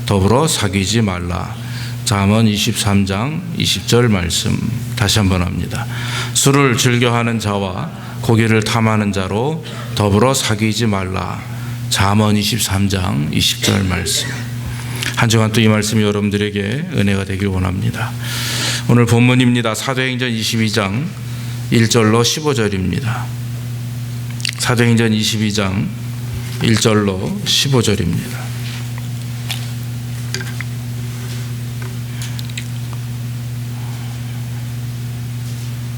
더불어 사귀지 말라. 잠언 23장 20절 말씀 다시 한번 합니다. 술을 즐겨하는 자와 고기를 탐하는 자로 더불어 사귀지 말라. 잠언 23장 20절 말씀. 한 주간 또 이 말씀이 여러분들에게 은혜가 되길 원합니다. 오늘 본문입니다. 사도행전 22장 1절로 15절입니다. 사도행전 22장 1절로 15절입니다.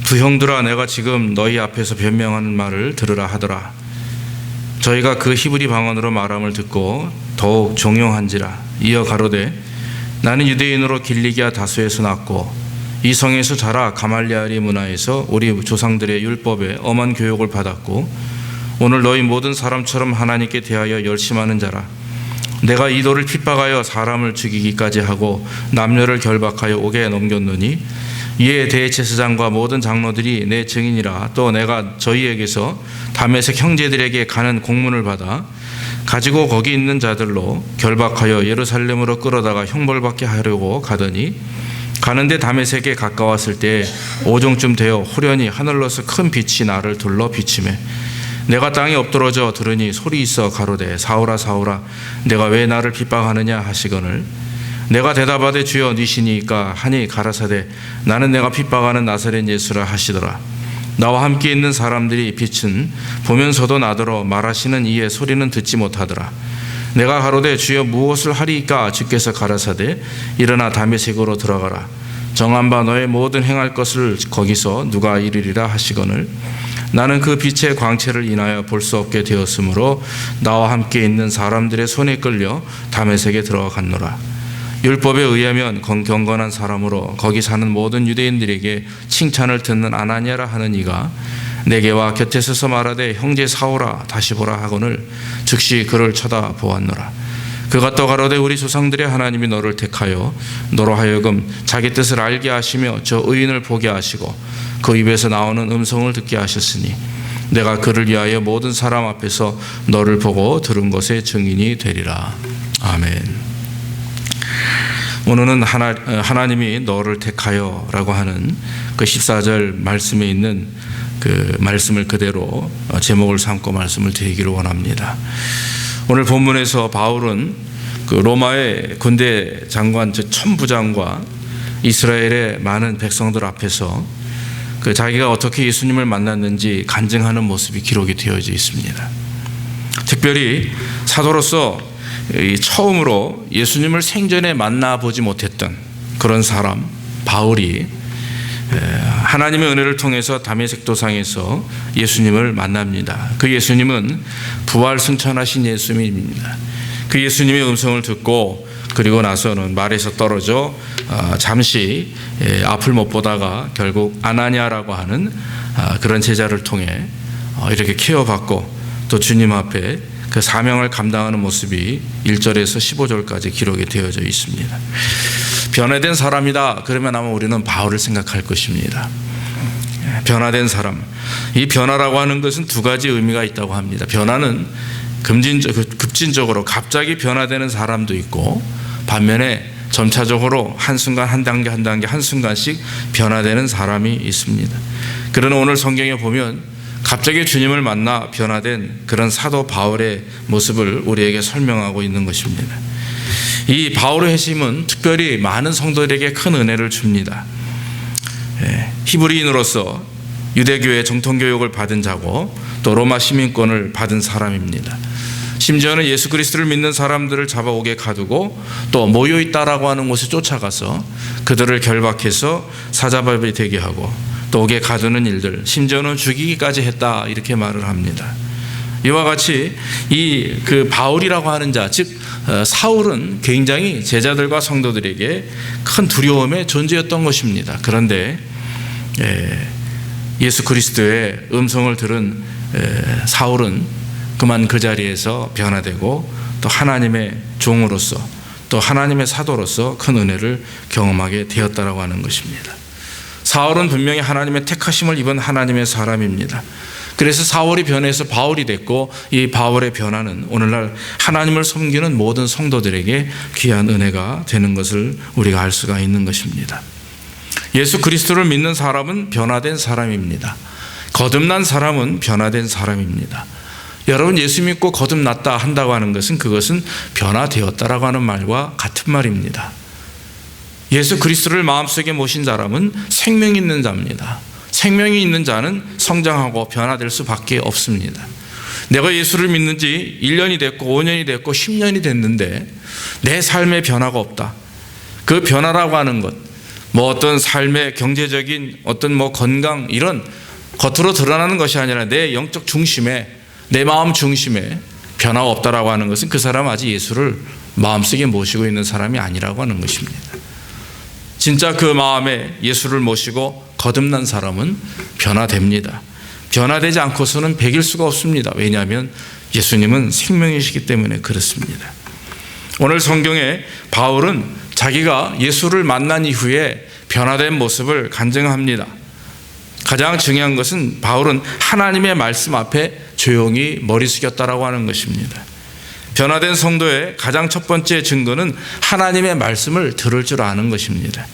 부형들아, 내가 지금 너희 앞에서 변명하는 말을 들으라 하더라. 저희가 그 히브리 방언으로 말함을 듣고 더욱 종용한지라. 이어 가로되, 나는 유대인으로 길리기아 다수에서 났고 이 성에서 자라 가말리엘의 문화에서 우리 조상들의 율법에 엄한 교육을 받았고 오늘 너희 모든 사람처럼 하나님께 대하여 열심하는 자라. 내가 이도를 핍박하여 사람을 죽이기까지 하고 남녀를 결박하여 옥에 넘겼노니 이에 대제사장과 모든 장로들이 내 증인이라. 또 내가 저희에게서 다메섹 형제들에게 가는 공문을 받아 가지고 거기 있는 자들로 결박하여 예루살렘으로 끌어다가 형벌받게 하려고 가더니 가는데 다메섹에 가까웠을 때 오종쯤 되어 호련히 하늘로서 큰 빛이 나를 둘러 비치매 내가 땅에 엎드러져 들으니 소리 있어 가로되, 사울아 사울아, 내가 왜 나를 핍박하느냐 하시거늘 내가 대답하되 주여 니시니까 하니 가라사대, 나는 내가 핍박하는 나사렛 예수라 하시더라. 나와 함께 있는 사람들이 빛은 보면서도 나더러 말하시는 이의 소리는 듣지 못하더라. 내가 가로되 주여 무엇을 하리이까? 주께서 가라사대, 일어나 다메섹으로 들어가라. 정한 바 너의 모든 행할 것을 거기서 누가 이르리라 하시거늘 나는 그 빛의 광채를 인하여 볼 수 없게 되었으므로 나와 함께 있는 사람들의 손에 끌려 다메섹에 들어갔노라. 율법에 의하면 경건한 사람으로 거기 사는 모든 유대인들에게 칭찬을 듣는 아나니아라 하는 이가 내게와 곁에 서서 말하되, 형제 사울아 다시 보라 하거늘 즉시 그를 쳐다보았노라. 그가 또 가로되, 우리 조상들의 하나님이 너를 택하여 너로 하여금 자기 뜻을 알게 하시며 저 의인을 보게 하시고 그 입에서 나오는 음성을 듣게 하셨으니 내가 그를 위하여 모든 사람 앞에서 너를 보고 들은 것의 증인이 되리라. 아멘. 오늘은 하나님이 너를 택하여 라고 하는 그 14절 말씀에 있는 그 말씀을 그대로 제목을 삼고 말씀을 드리기를 원합니다. 오늘 본문에서 바울은 그 로마의 군대 장관 즉 천부장과 이스라엘의 많은 백성들 앞에서 그 자기가 어떻게 예수님을 만났는지 간증하는 모습이 기록이 되어져 있습니다. 특별히 사도로서 처음으로 예수님을 생전에 만나보지 못했던 그런 사람 바울이 하나님의 은혜를 통해서 다메섹 도상에서 예수님을 만납니다. 그 예수님은 부활 승천하신 예수님입니다. 그 예수님의 음성을 듣고 그리고 나서는 말에서 떨어져 잠시 앞을 못 보다가 결국 아나니아라고 하는 그런 제자를 통해 이렇게 케어받고 또 주님 앞에 그 사명을 감당하는 모습이 1절에서 15절까지 기록이 되어져 있습니다. 변화된 사람이다 그러면 아마 우리는 바울을 생각할 것입니다. 변화된 사람, 이 변화라고 하는 것은 두 가지 의미가 있다고 합니다. 변화는 급진적으로 갑자기 변화되는 사람도 있고 반면에 점차적으로 한순간 한 단계 한순간씩 변화되는 사람이 있습니다. 그러나 오늘 성경에 보면 갑자기 주님을 만나 변화된 그런 사도 바울의 모습을 우리에게 설명하고 있는 것입니다. 이 바울의 회심은 특별히 많은 성도들에게 큰 은혜를 줍니다. 히브리인으로서 유대교의 정통교육을 받은 자고 또 로마 시민권을 받은 사람입니다. 심지어는 예수 그리스도를 믿는 사람들을 잡아오게 가두고 또 모여있다라고 하는 곳에 쫓아가서 그들을 결박해서 사자밥이 되게 하고 또 옥에 가두는 일들, 심지어는 죽이기까지 했다 이렇게 말을 합니다. 이와 같이 이 그 바울이라고 하는 자, 즉 사울은 굉장히 제자들과 성도들에게 큰 두려움의 존재였던 것입니다. 그런데 예수 그리스도의 음성을 들은 사울은 그만 그 자리에서 변화되고 또 하나님의 종으로서 또 하나님의 사도로서 큰 은혜를 경험하게 되었다라고 하는 것입니다. 사울은 분명히 하나님의 택하심을 입은 하나님의 사람입니다. 그래서 사울이 변해서 바울이 됐고, 이 바울의 변화는 오늘날 하나님을 섬기는 모든 성도들에게 귀한 은혜가 되는 것을 우리가 알 수가 있는 것입니다. 예수 그리스도를 믿는 사람은 변화된 사람입니다. 거듭난 사람은 변화된 사람입니다. 여러분, 예수 믿고 거듭났다 한다고 하는 것은 그것은 변화되었다라고 하는 말과 같은 말입니다. 예수 그리스도를 마음속에 모신 사람은 생명이 있는 자입니다. 생명이 있는 자는 성장하고 변화될 수밖에 없습니다. 내가 예수를 믿는 지 1년이 됐고 5년이 됐고 10년이 됐는데 내 삶에 변화가 없다. 그 변화라고 하는 것, 어떤 삶의 경제적인 어떤 건강 이런 겉으로 드러나는 것이 아니라 내 영적 중심에, 내 마음 중심에 변화가 없다라고 하는 것은 그 사람은 아직 예수를 마음속에 모시고 있는 사람이 아니라고 하는 것입니다. 진짜 그 마음에 예수를 모시고 거듭난 사람은 변화됩니다. 변화되지 않고서는 백일 수가 없습니다. 왜냐하면 예수님은 생명이시기 때문에 그렇습니다. 오늘 성경에 바울은 자기가 예수를 만난 이후에 변화된 모습을 간증합니다. 가장 중요한 것은 바울은 하나님의 말씀 앞에 조용히 머리 숙였다라고 하는 것입니다. 변화된 성도의 가장 첫 번째 증거는 하나님의 말씀을 들을 줄 아는 것입니다.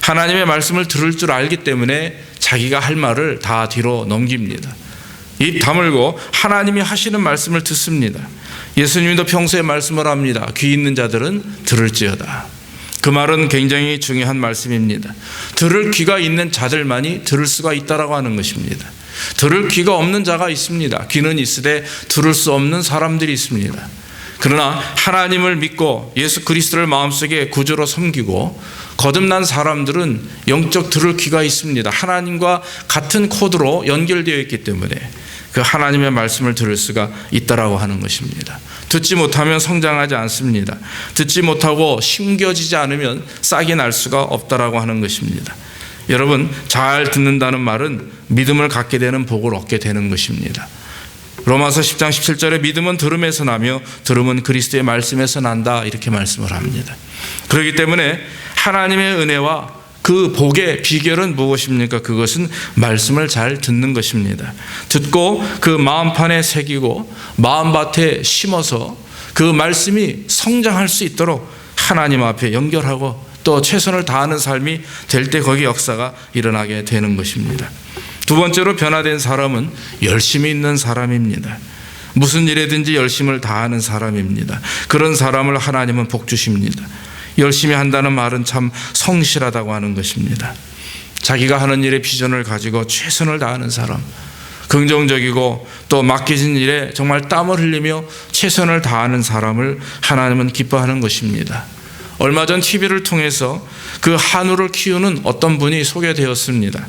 하나님의 말씀을 들을 줄 알기 때문에 자기가 할 말을 다 뒤로 넘깁니다. 입 다물고 하나님이 하시는 말씀을 듣습니다. 예수님도 평소에 말씀을 합니다. 귀 있는 자들은 들을지어다. 그 말은 굉장히 중요한 말씀입니다. 들을 귀가 있는 자들만이 들을 수가 있다라고 하는 것입니다. 들을 귀가 없는 자가 있습니다. 귀는 있으되 들을 수 없는 사람들이 있습니다. 그러나 하나님을 믿고 예수 그리스도를 마음속에 구주로 섬기고 거듭난 사람들은 영적 들을 귀가 있습니다. 하나님과 같은 코드로 연결되어 있기 때문에 그 하나님의 말씀을 들을 수가 있다라고 하는 것입니다. 듣지 못하면 성장하지 않습니다. 듣지 못하고 심겨지지 않으면 싹이 날 수가 없다라고 하는 것입니다. 여러분, 잘 듣는다는 말은 믿음을 갖게 되는 복을 얻게 되는 것입니다. 로마서 10장 17절에 믿음은 들음에서 나며 들음은 그리스도의 말씀에서 난다, 이렇게 말씀을 합니다. 그렇기 때문에 하나님의 은혜와 그 복의 비결은 무엇입니까? 그것은 말씀을 잘 듣는 것입니다. 듣고 그 마음판에 새기고 마음밭에 심어서 그 말씀이 성장할 수 있도록 하나님 앞에 연결하고 또 최선을 다하는 삶이 될 때 거기 역사가 일어나게 되는 것입니다. 두 번째로 변화된 사람은 열심히 있는 사람입니다. 무슨 일에든지 열심을 다하는 사람입니다. 그런 사람을 하나님은 복 주십니다. 열심히 한다는 말은 참 성실하다고 하는 것입니다. 자기가 하는 일에 비전을 가지고 최선을 다하는 사람, 긍정적이고 또 맡겨진 일에 정말 땀을 흘리며 최선을 다하는 사람을 하나님은 기뻐하는 것입니다. 얼마 전 TV를 통해서 그 한우를 키우는 어떤 분이 소개되었습니다.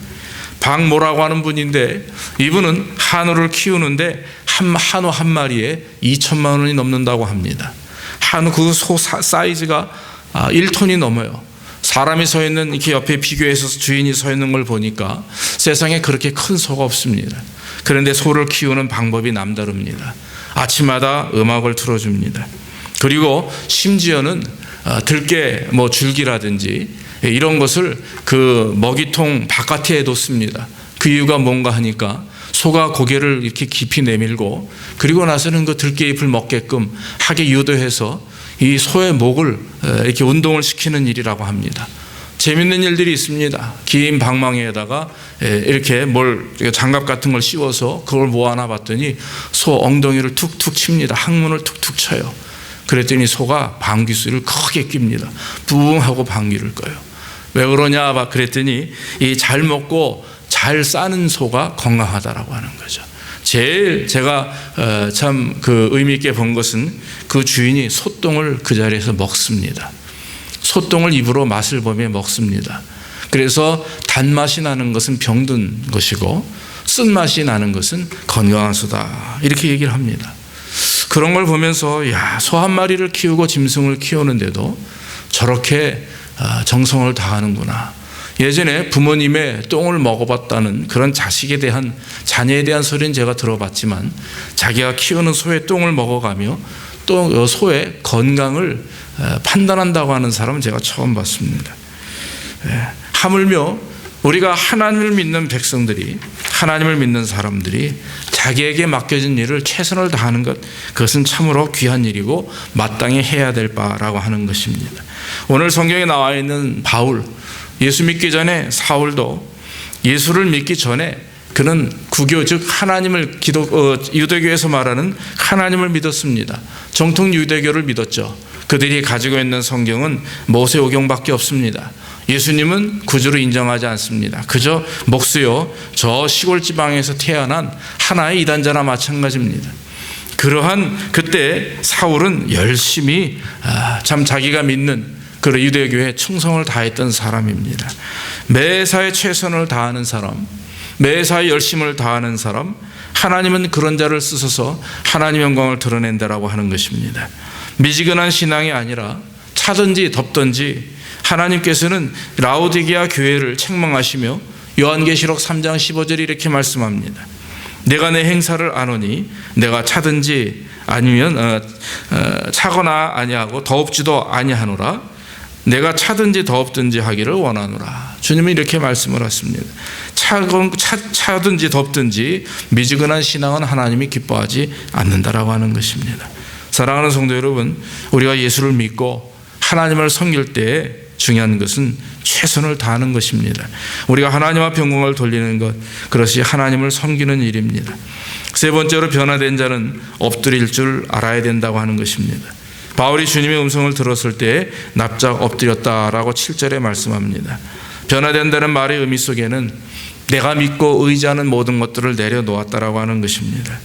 박모라고 하는 분인데 이분은 한우를 키우는데 한우 한 마리에 2천만 원이 넘는다고 합니다. 한우 그 소 사이즈가 1톤이 넘어요. 사람이 서 있는 이렇게 옆에 비교해서 주인이 서 있는 걸 보니까 세상에 그렇게 큰 소가 없습니다. 그런데 소를 키우는 방법이 남다릅니다. 아침마다 음악을 틀어줍니다. 그리고 심지어는 들깨 줄기라든지 이런 것을 그 먹이통 바깥에 뒀습니다. 그 이유가 뭔가 하니까 소가 고개를 이렇게 깊이 내밀고 그리고 나서는 그 들깨잎을 먹게끔 하게 유도해서 이 소의 목을 이렇게 운동을 시키는 일이라고 합니다. 재밌는 일들이 있습니다. 긴 방망이에다가 이렇게 장갑 같은 걸 씌워서 그걸 모아놔 봤더니 소 엉덩이를 툭툭 칩니다. 항문을 툭툭 쳐요. 그랬더니 소가 방귀수를 크게 낍니다. 부웅하고 방귀를 꿔요. 왜 그러냐 그랬더니 이 잘 먹고 잘 싸는 소가 건강하다라고 하는 거죠. 제일 제가 참 그 의미 있게 본 것은 그 주인이 소똥을 그 자리에서 먹습니다. 소똥을 입으로 맛을 보며 먹습니다. 그래서 단맛이 나는 것은 병든 것이고 쓴맛이 나는 것은 건강한 소다, 이렇게 얘기를 합니다. 그런 걸 보면서 소 한 마리를 키우고 짐승을 키우는데도 저렇게 정성을 다하는구나. 예전에 부모님의 똥을 먹어봤다는 그런 자녀에 대한 소리는 제가 들어봤지만 자기가 키우는 소의 똥을 먹어가며 또 소의 건강을 판단한다고 하는 사람은 제가 처음 봤습니다. 하물며 우리가 하나님을 믿는 백성들이, 하나님을 믿는 사람들이 자기에게 맡겨진 일을 최선을 다하는 것, 그것은 참으로 귀한 일이고 마땅히 해야 될 바라고 하는 것입니다. 오늘 성경에 나와 있는 바울, 예수 믿기 전에 사울도 예수를 믿기 전에 그는 구교, 즉 하나님을 유대교에서 말하는 하나님을 믿었습니다. 정통 유대교를 믿었죠. 그들이 가지고 있는 성경은 모세오경밖에 없습니다. 예수님은 구주로 인정하지 않습니다. 그저 목수요, 저 시골 지방에서 태어난 하나의 이단자나 마찬가지입니다. 그러한 그때 사울은 열심히 참 자기가 믿는 그 유대교에 충성을 다했던 사람입니다. 매사에 최선을 다하는 사람, 매사에 열심을 다하는 사람, 하나님은 그런 자를 쓰셔서 하나님의 영광을 드러낸다라고 하는 것입니다. 미지근한 신앙이 아니라 차든지 덥든지 하나님께서는 라오디게아 교회를 책망하시며 요한계시록 3장 15절에 이렇게 말씀합니다. 내가 내 행사를 아노니 내가 차든지 아니면 차거나 아니하고 더웁지도 아니하노라. 내가 차든지 더웁든지 하기를 원하노라. 주님은 이렇게 말씀을 하십니다. 차든지 덥든지 미지근한 신앙은 하나님이 기뻐하지 않는다라고 하는 것입니다. 사랑하는 성도 여러분, 우리가 예수를 믿고 하나님을 섬길 때 중요한 것은 최선을 다하는 것입니다. 우리가 하나님 앞에 영광을 돌리는 것, 그것이 하나님을 섬기는 일입니다. 세 번째로 변화된 자는 엎드릴 줄 알아야 된다고 하는 것입니다. 바울이 주님의 음성을 들었을 때 납작 엎드렸다라고 7절에 말씀합니다. 변화된다는 말의 의미 속에는 내가 믿고 의지하는 모든 것들을 내려놓았다라고 하는 것입니다.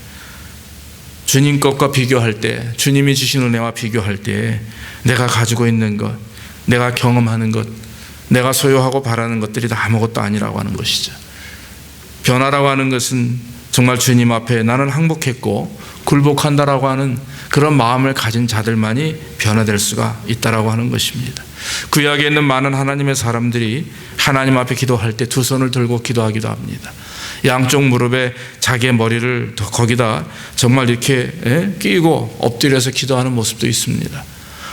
주님 것과 비교할 때, 주님이 주신 은혜와 비교할 때 내가 가지고 있는 것, 내가 경험하는 것, 내가 소유하고 바라는 것들이 다 아무것도 아니라고 하는 것이죠. 변화라고 하는 것은 정말 주님 앞에 나는 항복했고 굴복한다라고 하는 그런 마음을 가진 자들만이 변화될 수가 있다라고 하는 것입니다. 구약에 있는 많은 하나님의 사람들이 하나님 앞에 기도할 때 두 손을 들고 기도하기도 합니다. 양쪽 무릎에 자기의 머리를 거기다 정말 이렇게 끼고 엎드려서 기도하는 모습도 있습니다.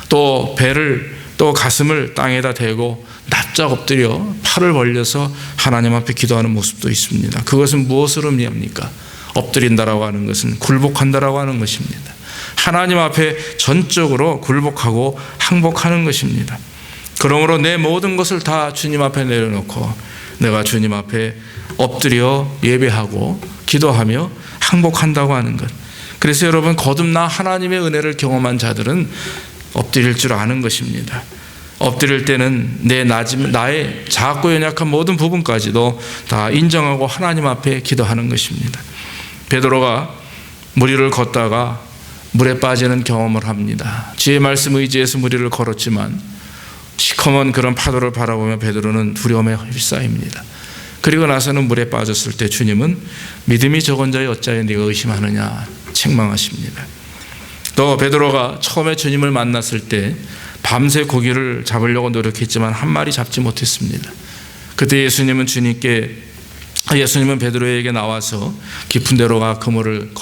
또 배를 또 가슴을 땅에다 대고 납작 엎드려 팔을 벌려서 하나님 앞에 기도하는 모습도 있습니다. 그것은 무엇을 의미합니까? 엎드린다라고 하는 것은 굴복한다라고 하는 것입니다. 하나님 앞에 전적으로 굴복하고 항복하는 것입니다. 그러므로 내 모든 것을 다 주님 앞에 내려놓고 내가 주님 앞에 엎드려 예배하고 기도하며 항복한다고 하는 것. 그래서 여러분, 거듭나 하나님의 은혜를 경험한 자들은 엎드릴 줄 아는 것입니다. 엎드릴 때는 나의 작고 연약한 모든 부분까지도 다 인정하고 하나님 앞에 기도하는 것입니다. 베드로가 물 위를 걷다가 물에 빠지는 경험을 합니다. 주의 말씀 의지해서 물 위를 걸었지만 시커먼 그런 파도를 바라보며 베드로는 두려움에 휩싸입니다. 그리고 나서는 물에 빠졌을 때 주님은 믿음이 적은 자여 어찌하여 네가 의심하느냐 책망하십니다. 또 베드로가 처음에 주님을 만났을 때 밤새 고기를 잡으려고 노력했지만 한 마리 잡지 못했습니다. 그때 예수님은 베드로에게 나와서 깊은 데로 가 그물을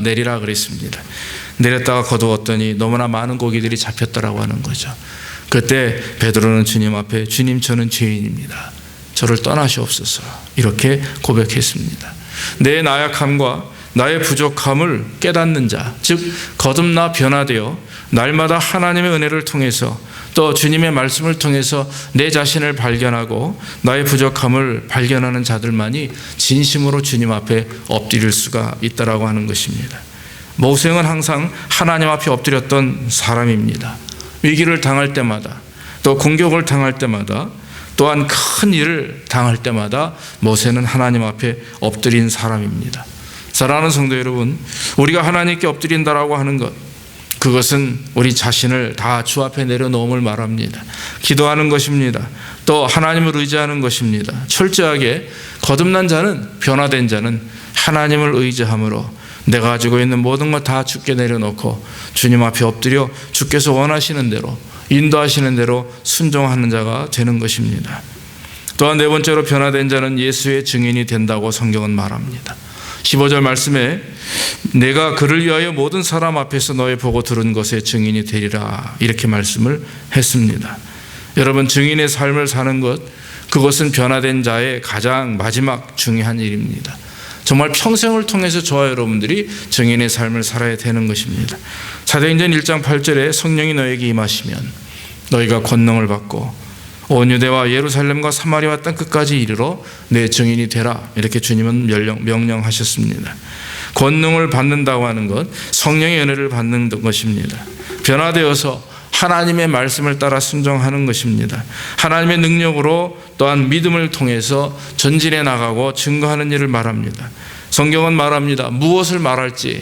내리라 그랬습니다. 내렸다가 거두었더니 너무나 많은 고기들이 잡혔다라고 하는 거죠. 그때 베드로는 주님 앞에 주님, 저는 죄인입니다. 저를 떠나시옵소서 이렇게 고백했습니다. 내 나약함과 나의 부족함을 깨닫는 자, 즉 거듭나 변화되어 날마다 하나님의 은혜를 통해서 또 주님의 말씀을 통해서 내 자신을 발견하고 나의 부족함을 발견하는 자들만이 진심으로 주님 앞에 엎드릴 수가 있다라고 하는 것입니다. 모세는 항상 하나님 앞에 엎드렸던 사람입니다. 위기를 당할 때마다 또 공격을 당할 때마다 또한 큰 일을 당할 때마다 모세는 하나님 앞에 엎드린 사람입니다. 사랑하는 성도 여러분, 우리가 하나님께 엎드린다라고 하는 것, 그것은 우리 자신을 다 주 앞에 내려놓음을 말합니다. 기도하는 것입니다. 또 하나님을 의지하는 것입니다. 철저하게 거듭난 자는, 변화된 자는 하나님을 의지함으로 내가 가지고 있는 모든 것 다 주께 내려놓고 주님 앞에 엎드려 주께서 원하시는 대로, 인도하시는 대로 순종하는 자가 되는 것입니다. 또한 네 번째로 변화된 자는 예수의 증인이 된다고 성경은 말합니다. 15절 말씀에 내가 그를 위하여 모든 사람 앞에서 너의 보고 들은 것의 증인이 되리라 이렇게 말씀을 했습니다. 여러분, 증인의 삶을 사는 것, 그것은 변화된 자의 가장 마지막 중요한 일입니다. 정말 평생을 통해서 저와 여러분들이 증인의 삶을 살아야 되는 것입니다. 사도행전 1장 8절에 성령이 너에게 임하시면 너희가 권능을 받고 온 유대와 예루살렘과 사마리아 땅 끝까지 이르러 내 증인이 되라. 이렇게 주님은 명령하셨습니다. 권능을 받는다고 하는 것, 성령의 은혜를 받는 것입니다. 변화되어서 하나님의 말씀을 따라 순종하는 것입니다. 하나님의 능력으로 또한 믿음을 통해서 전진해 나가고 증거하는 일을 말합니다. 성경은 말합니다. 무엇을 말할지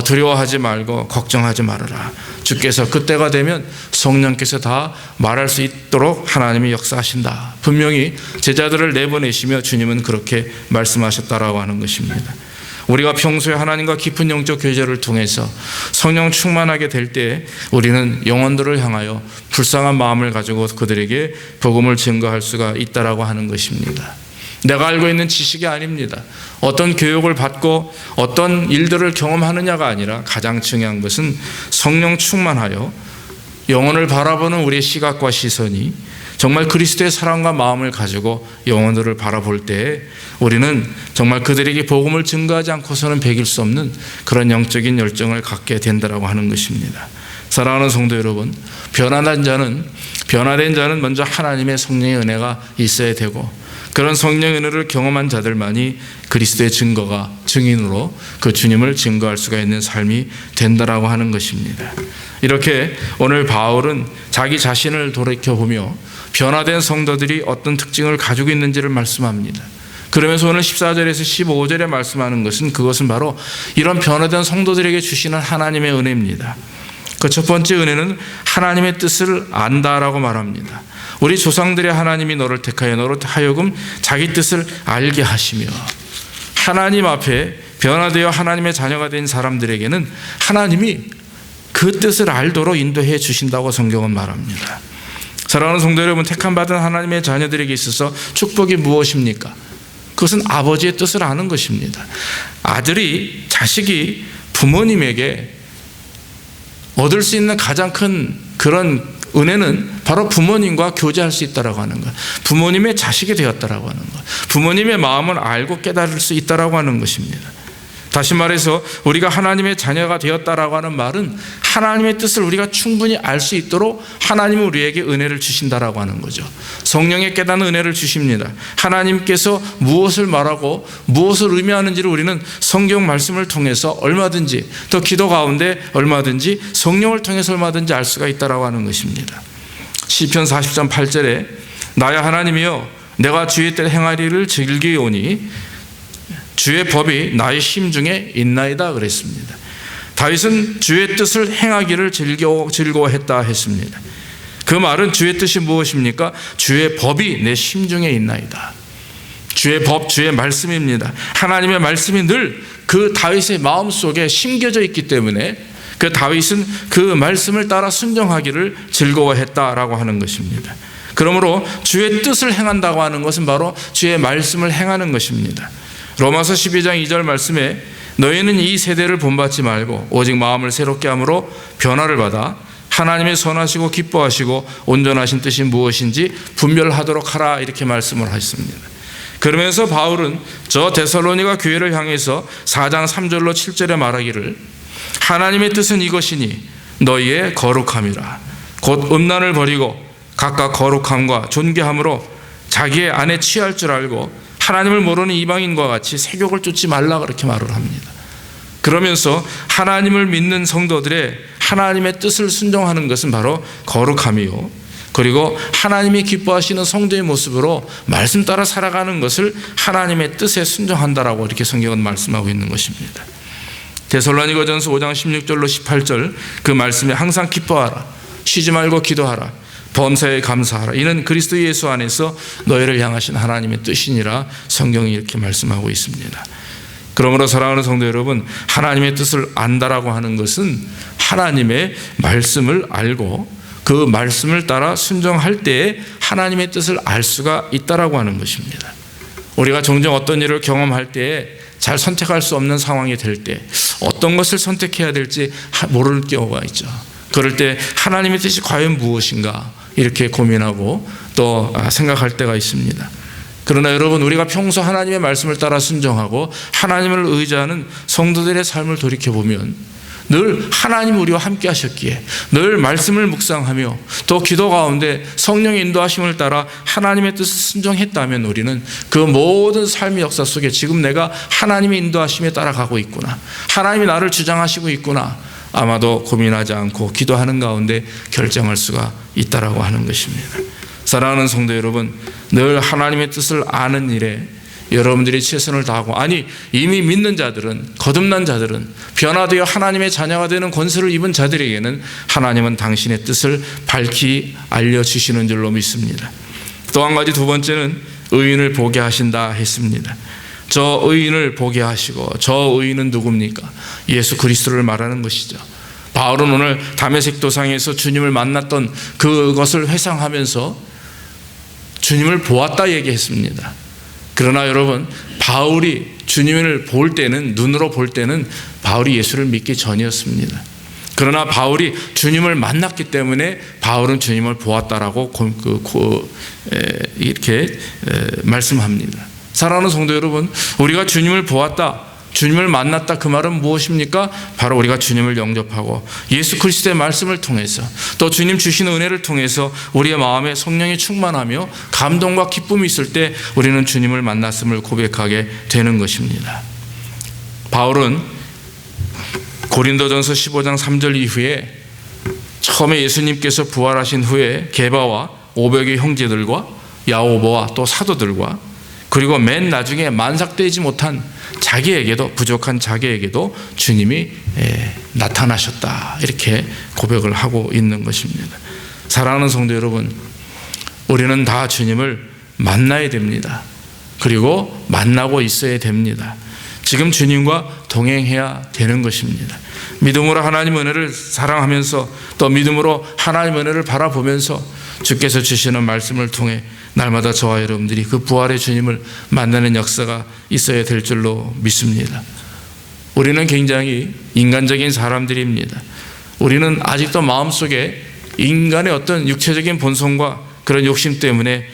두려워하지 말고 걱정하지 말아라. 주께서 그때가 되면 성령께서 다 말할 수 있도록 하나님이 역사하신다. 분명히 제자들을 내보내시며 주님은 그렇게 말씀하셨다라고 하는 것입니다. 우리가 평소에 하나님과 깊은 영적 교제를 통해서 성령 충만하게 될 때 우리는 영혼들을 향하여 불쌍한 마음을 가지고 그들에게 복음을 증거할 수가 있다라고 하는 것입니다. 내가 알고 있는 지식이 아닙니다. 어떤 교육을 받고 어떤 일들을 경험하느냐가 아니라 가장 중요한 것은 성령 충만하여 영혼을 바라보는 우리의 시각과 시선이 정말 그리스도의 사랑과 마음을 가지고 영혼들을 바라볼 때 우리는 정말 그들에게 복음을 증거하지 않고서는 배길 수 없는 그런 영적인 열정을 갖게 된다라고 하는 것입니다. 사랑하는 성도 여러분, 변화된 자는 먼저 하나님의 성령의 은혜가 있어야 되고 그런 성령의 은혜를 경험한 자들만이 그리스도의 증인으로 그 주님을 증거할 수가 있는 삶이 된다라고 하는 것입니다. 이렇게 오늘 바울은 자기 자신을 돌이켜보며 변화된 성도들이 어떤 특징을 가지고 있는지를 말씀합니다. 그러면서 오늘 14절에서 15절에 말씀하는 것은 그것은 바로 이런 변화된 성도들에게 주시는 하나님의 은혜입니다. 그 첫 번째 은혜는 하나님의 뜻을 안다라고 말합니다. 우리 조상들의 하나님이 너를 택하여 너로 하여금 자기 뜻을 알게 하시며, 하나님 앞에 변화되어 하나님의 자녀가 된 사람들에게는 하나님이 그 뜻을 알도록 인도해 주신다고 성경은 말합니다. 사랑하는 성도 여러분, 택함받은 하나님의 자녀들에게 있어서 축복이 무엇입니까? 그것은 아버지의 뜻을 아는 것입니다. 자식이 부모님에게 얻을 수 있는 가장 큰 그런 은혜는 바로 부모님과 교제할 수 있다라고 하는 것, 부모님의 자식이 되었다라고 하는 것, 부모님의 마음을 알고 깨달을 수 있다라고 하는 것입니다. 다시 말해서 우리가 하나님의 자녀가 되었다라고 하는 말은 하나님의 뜻을 우리가 충분히 알 수 있도록 하나님은 우리에게 은혜를 주신다라고 하는 거죠. 성령의 깨닫는 은혜를 주십니다. 하나님께서 무엇을 말하고 무엇을 의미하는지를 우리는 성경 말씀을 통해서 얼마든지, 또 기도 가운데 얼마든지, 성령을 통해서 얼마든지 알 수가 있다라고 하는 것입니다. 시편 40장 8절에 나의 하나님이여 내가 주의 뜻 행하리를 즐기오니 주의 법이 나의 심중에 있나이다 그랬습니다. 다윗은 주의 뜻을 행하기를 즐거워했다 했습니다. 그 말은 주의 뜻이 무엇입니까? 주의 법이 내 심중에 있나이다. 주의 법, 주의 말씀입니다. 하나님의 말씀이 늘 그 다윗의 마음속에 심겨져 있기 때문에 그 다윗은 그 말씀을 따라 순종하기를 즐거워했다라고 하는 것입니다. 그러므로 주의 뜻을 행한다고 하는 것은 바로 주의 말씀을 행하는 것입니다. 로마서 12장 2절 말씀에 너희는 이 세대를 본받지 말고 오직 마음을 새롭게 함으로 변화를 받아 하나님의 선하시고 기뻐하시고 온전하신 뜻이 무엇인지 분별하도록 하라 이렇게 말씀을 하셨습니다. 그러면서 바울은 저 데살로니가 교회를 향해서 4장 3절로 7절에 말하기를 하나님의 뜻은 이것이니 너희의 거룩함이라 곧 음란을 버리고 각각 거룩함과 존귀함으로 자기의 안에 취할 줄 알고 하나님을 모르는 이방인과 같이 세욕을 쫓지 말라 그렇게 말을 합니다. 그러면서 하나님을 믿는 성도들의 하나님의 뜻을 순종하는 것은 바로 거룩함이요, 그리고 하나님이 기뻐하시는 성도의 모습으로 말씀 따라 살아가는 것을 하나님의 뜻에 순종한다라고 이렇게 성경은 말씀하고 있는 것입니다. 데살로니가전서 5장 16절로 18절 그 말씀에 항상 기뻐하라, 쉬지 말고 기도하라, 범사에 감사하라. 이는 그리스도 예수 안에서 너희를 향하신 하나님의 뜻이니라 성경이 이렇게 말씀하고 있습니다. 그러므로 사랑하는 성도 여러분, 하나님의 뜻을 안다라고 하는 것은 하나님의 말씀을 알고 그 말씀을 따라 순종할 때에 하나님의 뜻을 알 수가 있다라고 하는 것입니다. 우리가 종종 어떤 일을 경험할 때에 잘 선택할 수 없는 상황이 될 때 어떤 것을 선택해야 될지 모를 경우가 있죠. 그럴 때 하나님의 뜻이 과연 무엇인가 이렇게 고민하고 또 생각할 때가 있습니다. 그러나 여러분, 우리가 평소 하나님의 말씀을 따라 순종하고 하나님을 의지하는 성도들의 삶을 돌이켜보면 늘 하나님 우리와 함께 하셨기에 늘 말씀을 묵상하며 또 기도 가운데 성령의 인도하심을 따라 하나님의 뜻을 순종했다면 우리는 그 모든 삶의 역사 속에 지금 내가 하나님의 인도하심에 따라가고 있구나, 하나님이 나를 주장하시고 있구나, 아마도 고민하지 않고 기도하는 가운데 결정할 수가 있다라고 하는 것입니다. 사랑하는 성도 여러분, 늘 하나님의 뜻을 아는 일에 여러분들이 최선을 다하고, 아니 이미 믿는 자들은, 거듭난 자들은, 변화되어 하나님의 자녀가 되는 권세를 입은 자들에게는 하나님은 당신의 뜻을 밝히 알려주시는 줄로 믿습니다. 또 한 가지, 두 번째는 의인을 보게 하신다 했습니다. 저 의인을 보게 하시고, 저 의인은 누굽니까? 예수 그리스도를 말하는 것이죠. 바울은 오늘 다메섹 도상에서 주님을 만났던 그것을 회상하면서 주님을 보았다 얘기했습니다. 그러나 여러분, 바울이 주님을 볼 때는, 눈으로 볼 때는 바울이 예수를 믿기 전이었습니다. 그러나 바울이 주님을 만났기 때문에 바울은 주님을 보았다라고 이렇게 말씀합니다. 사랑하는 성도 여러분, 우리가 주님을 보았다, 주님을 만났다, 그 말은 무엇입니까? 바로 우리가 주님을 영접하고 예수 그리스도의 말씀을 통해서 또 주님 주시는 은혜를 통해서 우리의 마음에 성령이 충만하며 감동과 기쁨이 있을 때 우리는 주님을 만났음을 고백하게 되는 것입니다. 바울은 고린도전서 15장 3절 이후에 처음에 예수님께서 부활하신 후에 게바와 500의 형제들과 야고보와 또 사도들과 그리고 맨 나중에 만삭되지 못한 자기에게도, 부족한 자기에게도 주님이 나타나셨다, 이렇게 고백을 하고 있는 것입니다. 사랑하는 성도 여러분, 우리는 다 주님을 만나야 됩니다. 그리고 만나고 있어야 됩니다. 지금 주님과 동행해야 되는 것입니다. 믿음으로 하나님 은혜를 사랑하면서 또 믿음으로 하나님 은혜를 바라보면서 주께서 주시는 말씀을 통해 날마다 저와 여러분들이 그 부활의 주님을 만나는 역사가 있어야 될 줄로 믿습니다. 우리는 굉장히 인간적인 사람들입니다. 우리는 아직도 마음속에 인간의 어떤 육체적인 본성과 그런 욕심 때문에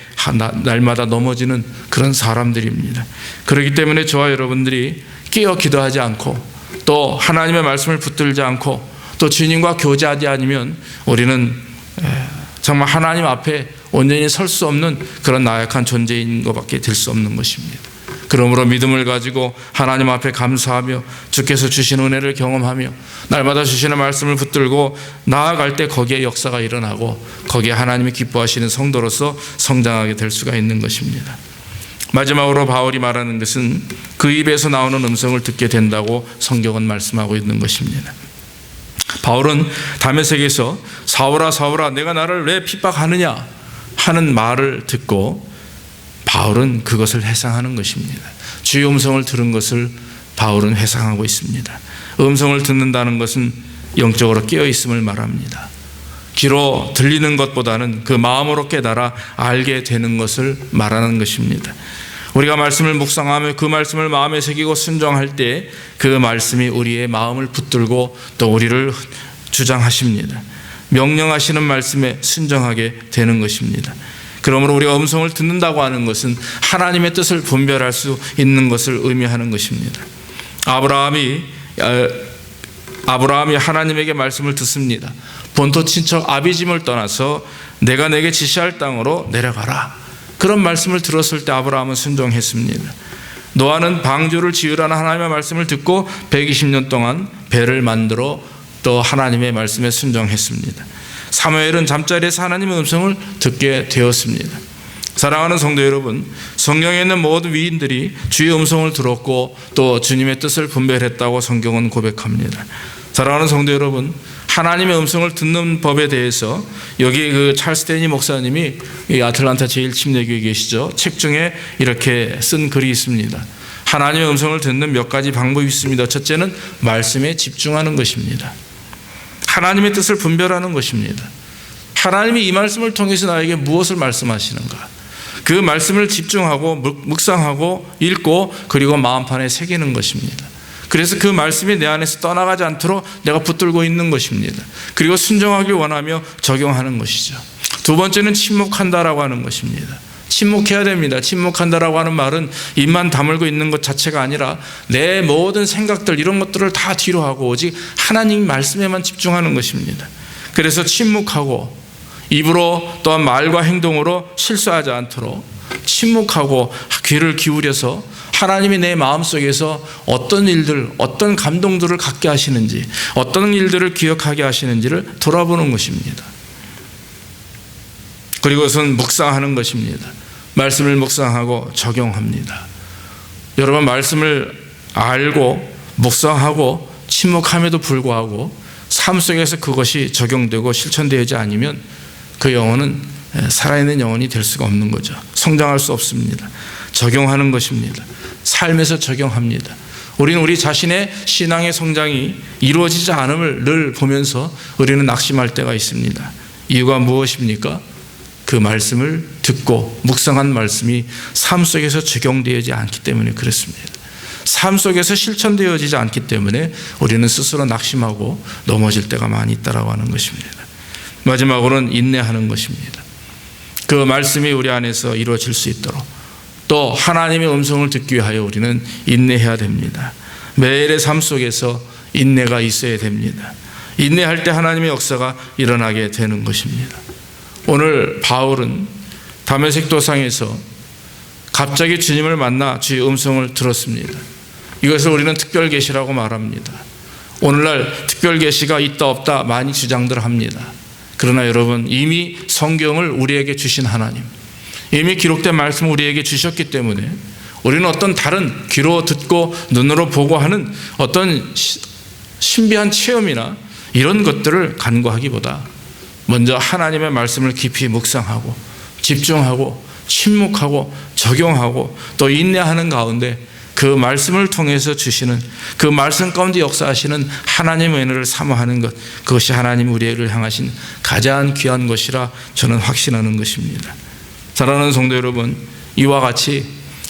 날마다 넘어지는 그런 사람들입니다. 그렇기 때문에 저와 여러분들이 깨어 기도하지 않고 또 하나님의 말씀을 붙들지 않고 또 주님과 교제하지 않으면 우리는 정말 하나님 앞에 온전히 설 수 없는 그런 나약한 존재인 것밖에 될 수 없는 것입니다. 그러므로 믿음을 가지고 하나님 앞에 감사하며 주께서 주신 은혜를 경험하며 날마다 주시는 말씀을 붙들고 나아갈 때 거기에 역사가 일어나고 거기에 하나님이 기뻐하시는 성도로서 성장하게 될 수가 있는 것입니다. 마지막으로 바울이 말하는 것은 그 입에서 나오는 음성을 듣게 된다고 성경은 말씀하고 있는 것입니다. 바울은 다메섹에서 사울아 사울아 내가 나를 왜 핍박하느냐 하는 말을 듣고 바울은 그것을 회상하는 것입니다. 주의 음성을 들은 것을 바울은 회상하고 있습니다. 음성을 듣는다는 것은 영적으로 깨어있음을 말합니다. 귀로 들리는 것보다는 그 마음으로 깨달아 알게 되는 것을 말하는 것입니다. 우리가 말씀을 묵상하며 그 말씀을 마음에 새기고 순종할 때 그 말씀이 우리의 마음을 붙들고 또 우리를 주장하십니다. 명령하시는 말씀에 순종하게 되는 것입니다. 그러므로 우리가 음성을 듣는다고 하는 것은 하나님의 뜻을 분별할 수 있는 것을 의미하는 것입니다. 아브라함이 하나님에게 말씀을 듣습니다. 본토 친척 아비짐을 떠나서 내가 내게 지시할 땅으로 내려가라. 그런 말씀을 들었을 때 아브라함은 순종했습니다. 노아는 방주를 지으라는 하나님의 말씀을 듣고 120년 동안 배를 만들어 또 하나님의 말씀에 순종했습니다. 사무엘은 잠자리에서 하나님의 음성을 듣게 되었습니다. 사랑하는 성도 여러분, 성경에 있는 모든 위인들이 주의 음성을 들었고 또 주님의 뜻을 분별했다고 성경은 고백합니다. 사랑하는 성도 여러분, 하나님의 음성을 듣는 법에 대해서 여기 그 찰스 데니 목사님이 이 아틀란타 제1침례교회 계시죠. 책 중에 이렇게 쓴 글이 있습니다. 하나님의 음성을 듣는 몇 가지 방법이 있습니다. 첫째는 말씀에 집중하는 것입니다. 하나님의 뜻을 분별하는 것입니다. 하나님이 이 말씀을 통해서 나에게 무엇을 말씀하시는가, 그 말씀을 집중하고 묵상하고 읽고 그리고 마음판에 새기는 것입니다. 그래서 그 말씀이 내 안에서 떠나가지 않도록 내가 붙들고 있는 것입니다. 그리고 순종하길 원하며 적용하는 것이죠. 두 번째는 침묵한다라고 하는 것입니다. 침묵해야 됩니다. 침묵한다라고 하는 말은 입만 다물고 있는 것 자체가 아니라 내 모든 생각들 이런 것들을 다 뒤로 하고 오직 하나님 말씀에만 집중하는 것입니다. 그래서 침묵하고 입으로 또한 말과 행동으로 실수하지 않도록 침묵하고 귀를 기울여서 하나님이 내 마음속에서 어떤 일들, 어떤 감동들을 갖게 하시는지, 어떤 일들을 기억하게 하시는지를 돌아보는 것입니다. 그리고선 묵상하는 것입니다. 말씀을 묵상하고 적용합니다. 여러분, 말씀을 알고 묵상하고 침묵함에도 불구하고 삶 속에서 그것이 적용되고 실천되지 않으면 그 영혼은 살아있는 영혼이 될 수가 없는 거죠. 성장할 수 없습니다. 적용하는 것입니다. 삶에서 적용합니다. 우리는 우리 자신의 신앙의 성장이 이루어지지 않음을 늘 보면서 우리는 낙심할 때가 있습니다. 이유가 무엇입니까? 그 말씀을 듣고 묵상한 말씀이 삶 속에서 적용되지 않기 때문에 그렇습니다. 삶 속에서 실천되어지지 않기 때문에 우리는 스스로 낙심하고 넘어질 때가 많이 있다라고 하는 것입니다. 마지막으로는 인내하는 것입니다. 그 말씀이 우리 안에서 이루어질 수 있도록 또 하나님의 음성을 듣기 위하여 우리는 인내해야 됩니다. 매일의 삶 속에서 인내가 있어야 됩니다. 인내할 때 하나님의 역사가 일어나게 되는 것입니다. 오늘 바울은 다메섹 도상에서 갑자기 주님을 만나 주의 음성을 들었습니다. 이것을 우리는 특별 계시라고 말합니다. 오늘날 특별 계시가 있다 없다 많이 주장들 합니다. 그러나 여러분, 이미 성경을 우리에게 주신 하나님, 이미 기록된 말씀을 우리에게 주셨기 때문에 우리는 어떤 다른 귀로 듣고 눈으로 보고 하는 어떤 신비한 체험이나 이런 것들을 간구하기보다 먼저 하나님의 말씀을 깊이 묵상하고 집중하고 침묵하고 적용하고 또 인내하는 가운데 그 말씀을 통해서 주시는 그 말씀 가운데 역사하시는 하나님의 은혜를 사모하는 것, 그것이 하나님 우리를 향하신 가장 귀한 것이라 저는 확신하는 것입니다. 사랑하는 성도 여러분, 이와 같이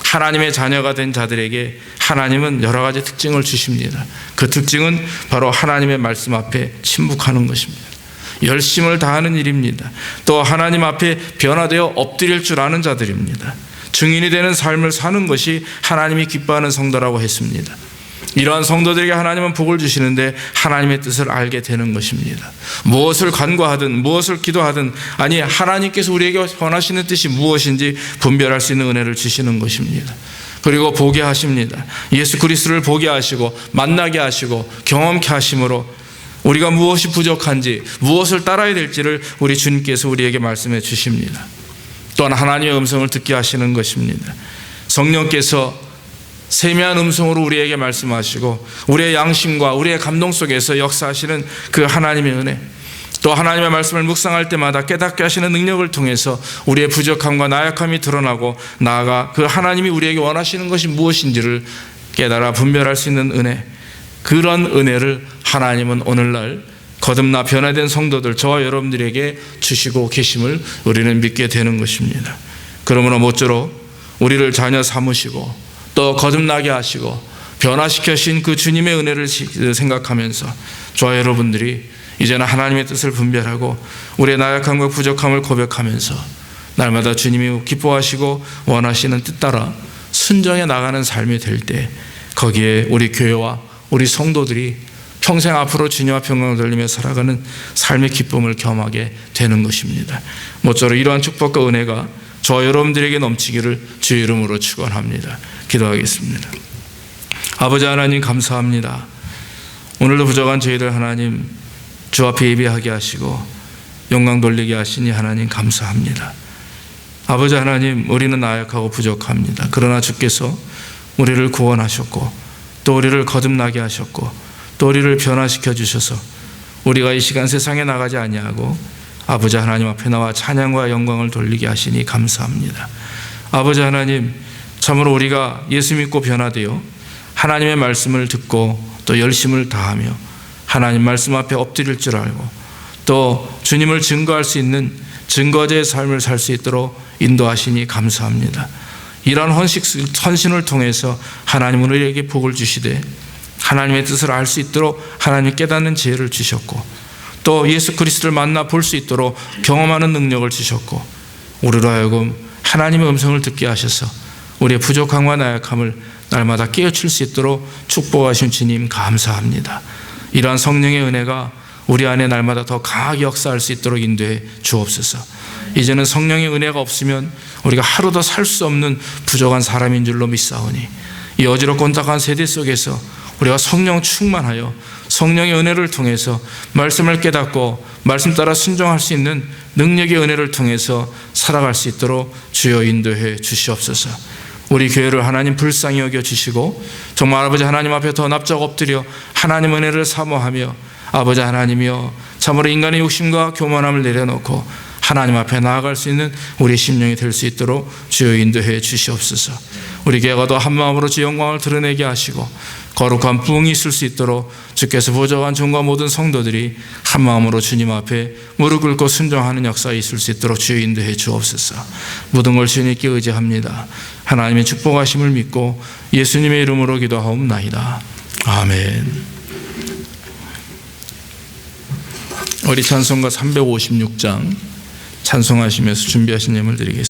하나님의 자녀가 된 자들에게 하나님은 여러 가지 특징을 주십니다. 그 특징은 바로 하나님의 말씀 앞에 침묵하는 것입니다. 열심을 다하는 일입니다. 또 하나님 앞에 변화되어 엎드릴 줄 아는 자들입니다. 증인이 되는 삶을 사는 것이 하나님이 기뻐하는 성도라고 했습니다. 이러한 성도들에게 하나님은 복을 주시는데 하나님의 뜻을 알게 되는 것입니다. 무엇을 간구하든 무엇을 기도하든 아니 하나님께서 우리에게 원하시는 뜻이 무엇인지 분별할 수 있는 은혜를 주시는 것입니다. 그리고 보게 하십니다. 예수 그리스도를 보게 하시고 만나게 하시고 경험케 하심으로 우리가 무엇이 부족한지 무엇을 따라야 될지를 우리 주님께서 우리에게 말씀해 주십니다. 또한 하나님의 음성을 듣게 하시는 것입니다. 성령께서 세미한 음성으로 우리에게 말씀하시고 우리의 양심과 우리의 감동 속에서 역사하시는 그 하나님의 은혜, 또 하나님의 말씀을 묵상할 때마다 깨닫게 하시는 능력을 통해서 우리의 부족함과 나약함이 드러나고 나아가 그 하나님이 우리에게 원하시는 것이 무엇인지를 깨달아 분별할 수 있는 은혜, 그런 은혜를 하나님은 오늘날 거듭나 변화된 성도들 저와 여러분들에게 주시고 계심을 우리는 믿게 되는 것입니다. 그러므로 모쪼록 우리를 자녀 삼으시고 또 거듭나게 하시고 변화시켜신 그 주님의 은혜를 생각하면서 저와 여러분들이 이제는 하나님의 뜻을 분별하고 우리의 나약함과 부족함을 고백하면서 날마다 주님이 기뻐하시고 원하시는 뜻 따라 순종해 나가는 삶이 될 때 거기에 우리 교회와 우리 성도들이 평생 앞으로 주님 앞에 영광을 돌리며 살아가는 삶의 기쁨을 경험하게 되는 것입니다. 모쪼록 이러한 축복과 은혜가 저와 여러분들에게 넘치기를 주의 이름으로 축원합니다. 기도하겠습니다. 아버지 하나님 감사합니다. 오늘도 부족한 저희들 하나님 주 앞에 예배하게 하시고 영광 돌리게 하시니 하나님 감사합니다. 아버지 하나님, 우리는 나약하고 부족합니다. 그러나 주께서 우리를 구원하셨고 또 우리를 거듭나게 하셨고 또 우리를 변화시켜 주셔서 우리가 이 시간 세상에 나가지 아니하고 아버지 하나님 앞에 나와 찬양과 영광을 돌리게 하시니 감사합니다. 아버지 하나님, 참으로 우리가 예수 믿고 변화되어 하나님의 말씀을 듣고 또 열심을 다하며 하나님 말씀 앞에 엎드릴 줄 알고 또 주님을 증거할 수 있는 증거자의 삶을 살 수 있도록 인도하시니 감사합니다. 이러한 헌신을 통해서 하나님은 우리에게 복을 주시되 하나님의 뜻을 알 수 있도록 하나님이 깨닫는 지혜를 주셨고 또 예수 그리스도를 만나 볼 수 있도록 경험하는 능력을 주셨고 우리로 하여금 하나님의 음성을 듣게 하셔서 우리의 부족함과 나약함을 날마다 깨우칠 수 있도록 축복하신 주님 감사합니다. 이러한 성령의 은혜가 우리 안에 날마다 더 강하게 역사할 수 있도록 인도해 주옵소서. 이제는 성령의 은혜가 없으면 우리가 하루도 살 수 없는 부족한 사람인 줄로 믿사오니 이 어지럽고 혼탁한 세대 속에서 우리가 성령 충만하여 성령의 은혜를 통해서 말씀을 깨닫고 말씀 따라 순종할 수 있는 능력의 은혜를 통해서 살아갈 수 있도록 주여 인도해 주시옵소서. 우리 교회를 하나님 불쌍히 여겨주시고 정말 아버지 하나님 앞에 더 납작 엎드려 하나님 은혜를 사모하며 아버지 하나님이여 참으로 인간의 욕심과 교만함을 내려놓고 하나님 앞에 나아갈 수 있는 우리 심령이 될 수 있도록 주여 인도해 주시옵소서. 우리 교회가 더 한마음으로 주 영광을 드러내게 하시고 거룩한 부흥이 있을 수 있도록 주께서 보좌관 종과 모든 성도들이 한마음으로 주님 앞에 무릎 꿇고 순종하는 역사가 있을 수 있도록 주여 인도해 주옵소서. 모든 걸 주님께 의지합니다. 하나님의 축복하심을 믿고 예수님의 이름으로 기도하옵나이다. 아멘. 우리 찬송가 356장 찬송하시면서 준비하신 예물 드리겠습니다.